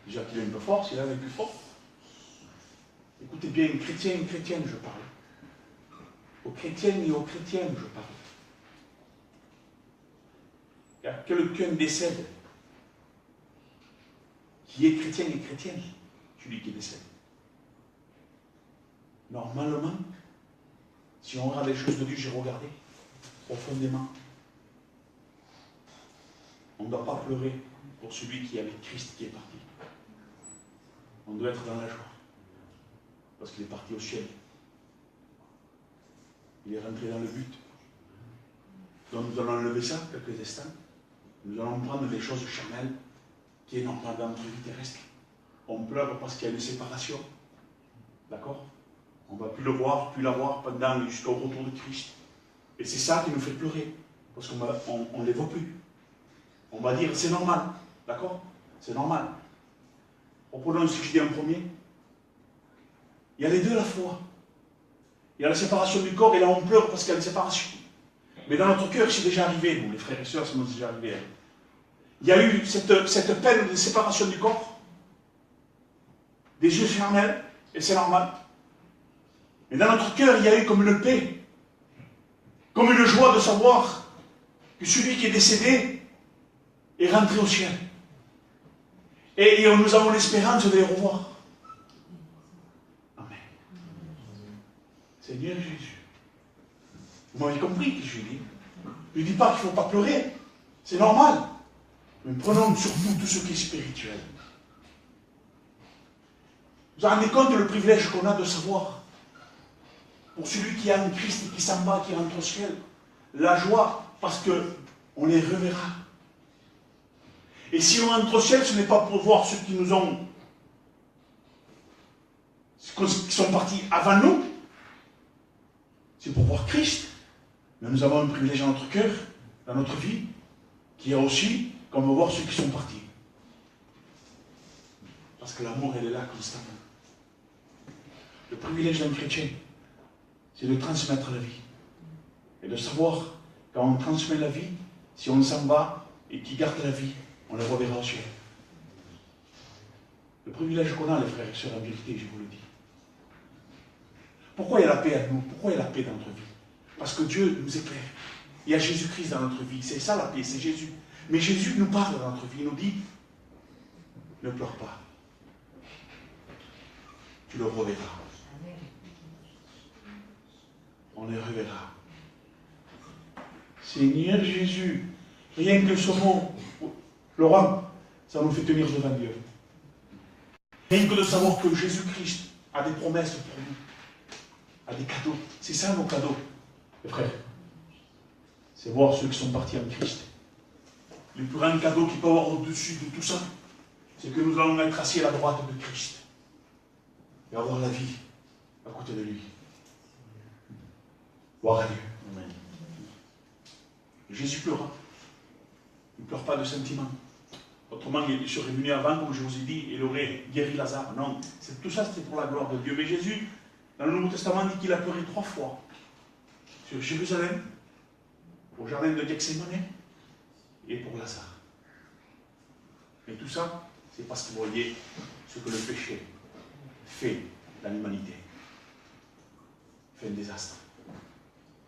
déjà qu'il est un peu fort, s'il est plus fort. Écoutez bien, chrétien et chrétienne, je parle. Aux chrétiennes et aux chrétiennes, je parle. Il y a quelqu'un décède qui est chrétien et chrétienne, celui qui décède. Normalement, si on regarde les choses de Dieu, j'ai regardé profondément. On ne doit pas pleurer pour celui qui est avec Christ qui est parti. On doit être dans la joie. Parce qu'il est parti au ciel. Il est rentré dans le but. Donc nous allons enlever ça quelques instants. Nous allons prendre des choses charnelles qui est normal dans notre vie terrestre. On pleure parce qu'il y a une séparation. D'accord? On ne va plus le voir, plus la voir jusqu'au retour de Christ. Et c'est ça qui nous fait pleurer. Parce qu'on ne les voit plus. On va dire c'est normal. D'accord? C'est normal. Reprenons ce que je dis en premier. Il y a les deux à la fois. Il y a la séparation du corps et là on pleure parce qu'il y a une séparation. Mais dans notre cœur, c'est déjà arrivé, nous, les frères et sœurs, c'est déjà arrivé. Il y a eu cette peine de séparation du corps, des yeux charnels, et c'est normal. Mais dans notre cœur, il y a eu comme une paix, comme une joie de savoir que celui qui est décédé est rentré au ciel. Et nous avons l'espérance de les revoir. Amen. Seigneur Jésus. Vous m'avez compris que je dis. Je ne dis pas qu'il ne faut pas pleurer. C'est normal. Mais prenons surtout tout ce qui est spirituel. Vous vous rendez compte le privilège qu'on a de savoir, pour celui qui a un Christ et qui s'en va, qui rentre au ciel, la joie, parce qu'on les reverra. Et si on rentre au ciel, ce n'est pas pour voir ceux qui sont partis avant nous, c'est pour voir Christ. Mais nous avons un privilège dans notre cœur, dans notre vie, qui est aussi comme voir ceux qui sont partis. Parce que l'amour, elle est là constamment. Le privilège d'un chrétien, c'est de transmettre la vie. Et de savoir, quand on transmet la vie, si on s'en va et qu'il garde la vie, on les reverra au ciel. Le privilège qu'on a, les frères et sœurs, en vérité, je vous le dis. Pourquoi il y a la paix à nous? Pourquoi il y a la paix dans notre vie? Parce que Dieu nous éclaire. Il y a Jésus-Christ dans notre vie. C'est ça la paix, c'est Jésus. Mais Jésus nous parle dans notre vie. Il nous dit, ne pleure pas. Tu le reverras. On les reverra. Seigneur Jésus, rien que ce mot, Laurent, ça nous fait tenir devant Dieu. Rien que de savoir que Jésus-Christ a des promesses pour nous, a des cadeaux. C'est ça nos cadeaux, les frères. C'est voir ceux qui sont partis en Christ. Le plus grand cadeau qu'il peut y avoir au-dessus de tout ça, c'est que nous allons être assis à la droite de Christ et avoir la vie à côté de lui. Gloire à Dieu. Amen. Jésus pleura. Il ne pleure pas de sentiments. Autrement, il serait venu avant, comme je vous ai dit, et il aurait guéri Lazare. Non, tout ça c'était pour la gloire de Dieu. Mais Jésus, dans le Nouveau Testament, dit qu'il a pleuré 3 fois. Sur Jérusalem, au jardin de Gethsémane et pour Lazare. Et tout ça, c'est parce qu'il voyait ce que le péché fait dans l'humanité. Fait un désastre.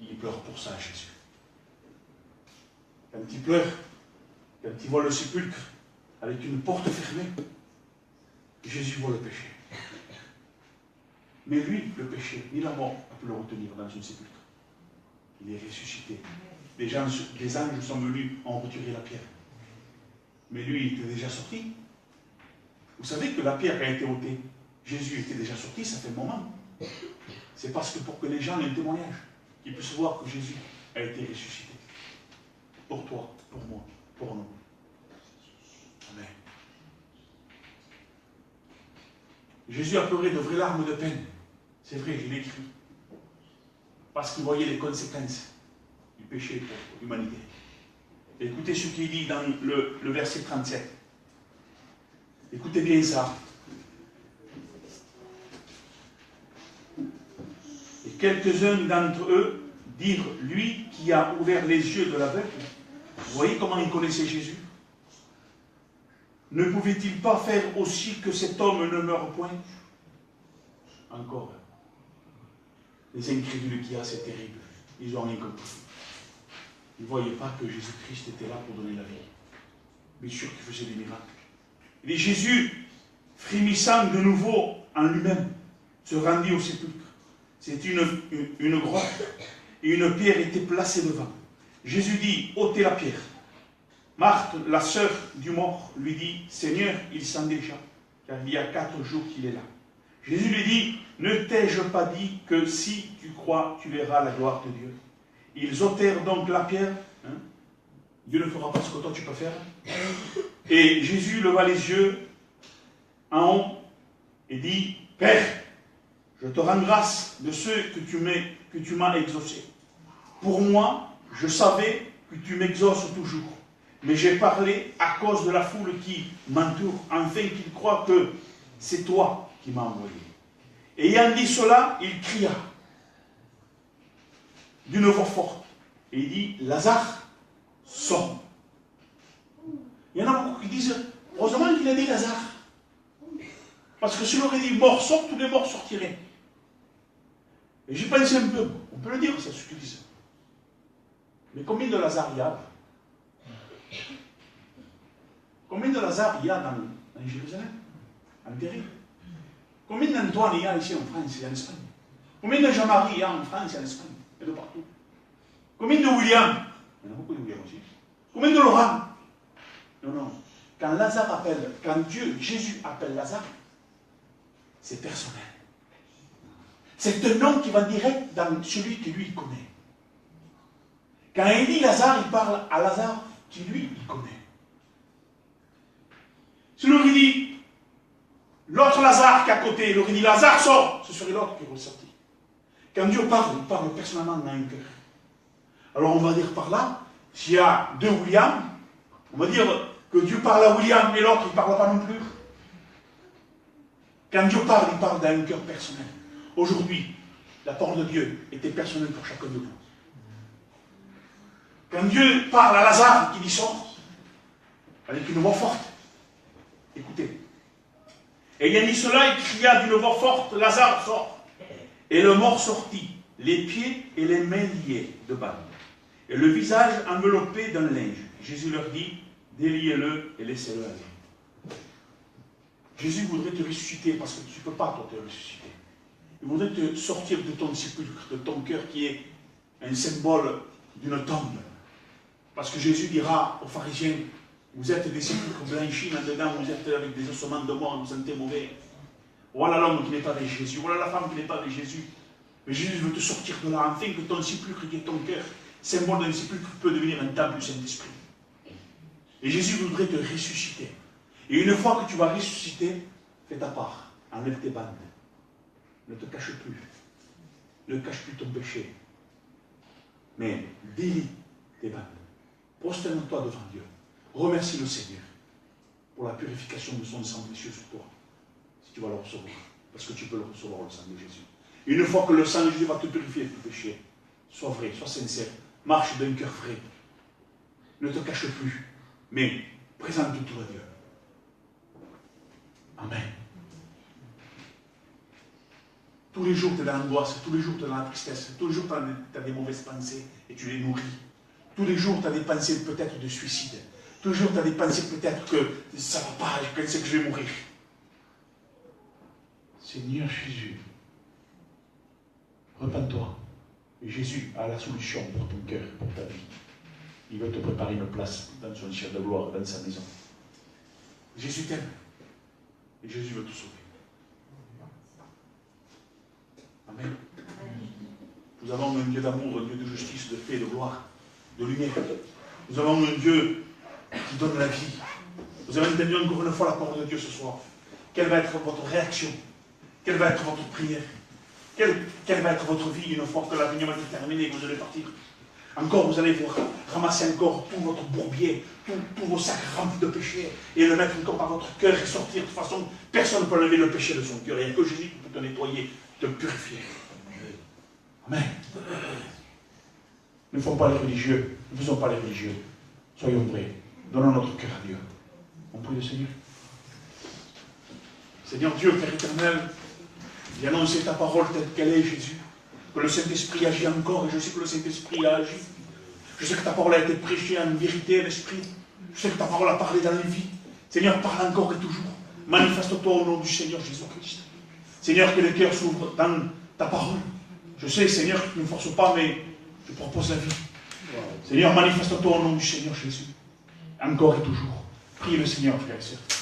Il pleure pour ça, Jésus. Quand il pleure, quand il voit le sépulcre avec une porte fermée, Jésus voit le péché. Mais lui, le péché, ni la mort a pu le retenir dans une sépulcre. Il est ressuscité. Les anges sont venus, ont retiré la pierre. Mais lui, il était déjà sorti. Vous savez que la pierre a été ôtée. Jésus était déjà sorti, ça fait un moment. C'est parce que pour que les gens aient un témoignage, qu'ils puissent voir que Jésus a été ressuscité. Pour toi, pour moi, pour nous. Amen. Jésus a pleuré de vraies larmes de peine. C'est vrai, je l'ai écrit. Parce qu'il voyait les conséquences du péché pour l'humanité. Écoutez ce qu'il dit dans le verset 37. Écoutez bien ça. Et quelques-uns d'entre eux dirent, lui qui a ouvert les yeux de l'aveugle, vous voyez comment ils connaissaient Jésus? Ne pouvait-il pas faire aussi que cet homme ne meure point? Encore. Les incrédules qu'il y a, c'est terrible. Ils n'ont rien compris. Ils ne voyaient pas que Jésus-Christ était là pour donner la vie. Bien sûr qu'il faisait des miracles. Et Jésus, frémissant de nouveau en lui-même, se rendit au sépulcre. C'était une grotte et une pierre était placée devant. Jésus dit, ôtez la pierre. Marthe, la sœur du mort, lui dit, Seigneur, il sent déjà, car il y a 4 jours qu'il est là. Jésus lui dit, ne t'ai-je pas dit que si tu crois, tu verras la gloire de Dieu? Ils ôtèrent donc la pierre. Hein? Dieu ne fera pas ce que toi tu peux faire. Et Jésus leva les yeux en haut et dit, Père, je te rends grâce de ce que tu m'as exaucé. Pour moi, je savais que tu m'exauces toujours. Mais j'ai parlé à cause de la foule qui m'entoure, afin qu'ils croient que c'est toi qui m'as envoyé. Et ayant dit cela, il cria d'une voix forte. Et il dit, Lazare, sors. Il y en a beaucoup qui disent, heureusement qu'il a dit Lazare. Parce que s'il aurait dit mort, sort, tous les morts sortiraient. Et j'ai pensé un peu, on peut le dire, c'est ce qu'ils disent. Mais combien de Lazare il y a? Combien de Lazare il y a dans Jérusalem? Enterré. Combien d'Antoine il y a ici en France et en Espagne? Combien de Jean-Marie il y a en France et en Espagne? Et de partout. Combien de William? Il y en a beaucoup de William aussi. Combien de Laurent? Non, non. Quand Lazare appelle, quand Jésus appelle Lazare, c'est personnel. C'est un nom qui va direct dans celui que lui il connaît. Quand il dit Lazare, il parle à Lazare qui lui il connaît. Si l'aurait dit l'autre Lazare qui est à côté, il aurait dit Lazare sort, ce serait l'autre qui aurait sorti. Quand Dieu parle, il parle personnellement dans un cœur. Alors on va dire par là, s'il y a 2 William, on va dire que Dieu parle à William et l'autre il ne parle pas non plus. Quand Dieu parle, il parle dans un cœur personnel. Aujourd'hui, la parole de Dieu était personnelle pour chacun de vous. Quand Dieu parle à Lazare, qui dit sort, avec une voix forte, écoutez. Et ayant dit cela, il cria d'une voix forte, Lazare sort. Et le mort sortit, les pieds et les mains liés de bandes, et le visage enveloppé d'un linge. Jésus leur dit, déliez-le et laissez-le aller. Jésus voudrait te ressusciter parce que tu ne peux pas toi te ressusciter. Il voudrait te sortir de ton sépulcre, de ton cœur qui est un symbole d'une tombe. Parce que Jésus dira aux pharisiens, vous êtes des sépulcres blanchis, là-dedans vous êtes avec des ossements de mort, vous sentez mauvais. Voilà l'homme qui n'est pas avec Jésus, voilà la femme qui n'est pas avec Jésus. Mais Jésus veut te sortir de là, afin que ton sépulcre qui est ton cœur, symbole d'un sépulcre, peut devenir un temple du Saint-Esprit. Et Jésus voudrait te ressusciter. Et une fois que tu vas ressusciter, fais ta part, enlève tes bandes. Ne te cache plus. Ne cache plus ton péché. Mais délie tes bandes. Prosterne-toi devant Dieu. Remercie le Seigneur pour la purification de son sang précieux sur toi. Si tu vas le recevoir. Parce que tu peux le recevoir, le sang de Jésus. Et une fois que le sang de Jésus va te purifier de tout péché, sois vrai, sois sincère. Marche d'un cœur vrai. Ne te cache plus. Mais présente-toi à Dieu. Amen. Tous les jours, tu es dans l'angoisse, tous les jours, tu es dans la tristesse, tous les jours, tu as des mauvaises pensées et tu les nourris. Tous les jours, tu as des pensées peut-être de suicide. Tous les jours, tu as des pensées peut-être que ça ne va pas, je pense que je vais mourir. Seigneur Jésus, repens-toi. Et Jésus a la solution pour ton cœur, pour ta vie. Il veut te préparer une place dans son ciel de gloire, dans sa maison. Jésus t'aime. Et Jésus veut te sauver. Amen. Nous avons un Dieu d'amour, un Dieu de justice, de paix, de gloire, de lumière. Nous avons un Dieu qui donne la vie. Vous avez entendu encore une fois la parole de Dieu ce soir. Quelle va être votre réaction? Quelle va être votre prière? Quelle va être votre vie une fois que l'avenir va être terminé et que vous allez partir? Encore, vous allez vous ramasser encore tout votre bourbier, tous vos sacs remplis de péché, et le mettre encore dans votre cœur et sortir de toute façon. Personne ne peut lever le péché de son cœur. Il n'y a que Jésus qui peut te nettoyer, te purifier. Amen. Ne faisons pas les religieux. Ne faisons pas les religieux. Soyons vrais. Donnons notre cœur à Dieu. On prie le Seigneur. Seigneur Dieu, Père éternel, j'ai annoncé ta parole telle qu'elle est, Jésus. Que le Saint-Esprit agit encore, et je sais que le Saint-Esprit a agi. Je sais que ta parole a été prêchée en vérité, l'Esprit. Je sais que ta parole a parlé dans les vies. Seigneur, parle encore et toujours. Manifeste-toi au nom du Seigneur Jésus-Christ. Seigneur, que le cœur s'ouvre dans ta parole. Je sais, Seigneur, que tu ne me forces pas, mais je propose la vie. Seigneur, manifeste-toi au nom du Seigneur Jésus. Encore et toujours. Prie le Seigneur, frères et sœurs.